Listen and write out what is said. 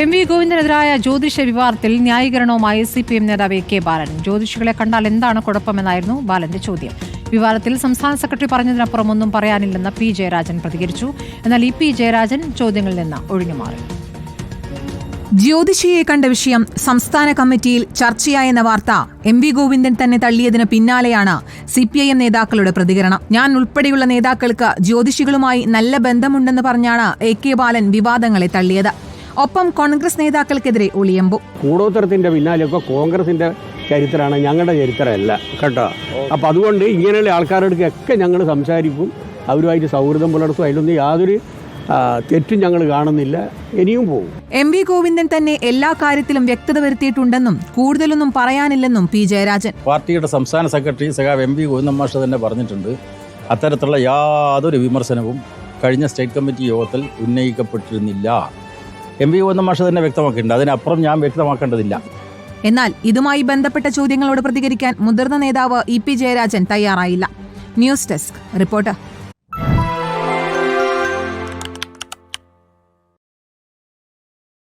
M V ഗോവിന്ദനെതിരായ ജ്യോതിഷ വിവാദത്തിൽ ന്യായീകരണവുമായി CPM നേതാവ് AK ബാലൻ. ജ്യോതിഷികളെ കണ്ടാൽ എന്താണ് കുഴപ്പമെന്നായിരുന്നു ബാലന്റെ ചോദ്യം. വിവാദത്തിൽ സംസ്ഥാന സെക്രട്ടറി പറഞ്ഞതിനപ്പുറം ഒന്നും പറയാനില്ലെന്ന് P. ജയരാജൻ പ്രതികരിച്ചു. എന്നാൽ P. ജയരാജൻ ചോദ്യങ്ങളിൽ നിന്ന് ഒഴിഞ്ഞുമാറി. ജ്യോതിഷിയെ കണ്ട വിഷയം സംസ്ഥാന കമ്മിറ്റിയിൽ ചർച്ചയായെന്ന വാർത്ത എം വി ഗോവിന്ദൻ തന്നെ തള്ളിയതിന് പിന്നാലെയാണ് CPIM നേതാക്കളുടെ പ്രതികരണം. ഞാൻ ഉൾപ്പെടെയുള്ള നേതാക്കൾക്ക് ജ്യോതിഷികളുമായി നല്ല ബന്ധമുണ്ടെന്ന് പറഞ്ഞാണ് AK ബാലൻ വിവാദങ്ങളെ തള്ളിയത്. ഒപ്പം കോൺഗ്രസ് നേതാക്കൾക്കെതിരെ ഒളിയമ്പു. കൂടോത്തരത്തിന്റെ പിന്നാലെയൊക്കെ കോൺഗ്രസിന്റെ ചരിത്രമാണ്, ഞങ്ങളുടെ ചരിത്രമല്ല കേട്ടോ. അപ്പം അതുകൊണ്ട് ഇങ്ങനെയുള്ള ആൾക്കാരോടൊക്കെ ഞങ്ങൾ സംസാരിക്കും, അവരുമായിട്ട് സൗഹൃദം പുലർത്തും. അതിലൊന്നും യാതൊരു തെറ്റും ഞങ്ങൾ കാണുന്നില്ല. ഇനിയും പോകും. എം വി ഗോവിന്ദൻ തന്നെ എല്ലാ കാര്യത്തിലും വ്യക്തത വരുത്തിയിട്ടുണ്ടെന്നും കൂടുതലൊന്നും പറയാനില്ലെന്നും P. ജയരാജൻ. പാർട്ടിയുടെ സംസ്ഥാന സെക്രട്ടറി സഖാവ് എം വി ഗോവിന്ദൻ മാഷ് തന്നെ പറഞ്ഞിട്ടുണ്ട്, അത്തരത്തിലുള്ള യാതൊരു വിമർശനവും കഴിഞ്ഞ സ്റ്റേറ്റ് കമ്മിറ്റി യോഗത്തിൽ ഉന്നയിക്കപ്പെട്ടിരുന്നില്ല. എം വി ഗോവിന്ദൻ മാഷ് തന്നെ വ്യക്തമാക്കിയിട്ടുണ്ട്, അതിനപ്പുറം ഞാൻ വ്യക്തമാക്കേണ്ടതില്ല. എന്നാൽ ഇതുമായി ബന്ധപ്പെട്ട ചോദ്യങ്ങളോട് പ്രതികരിക്കാൻ മുതിർന്ന നേതാവ് EP ജയരാജൻ തയ്യാറായില്ല. News desk reporter.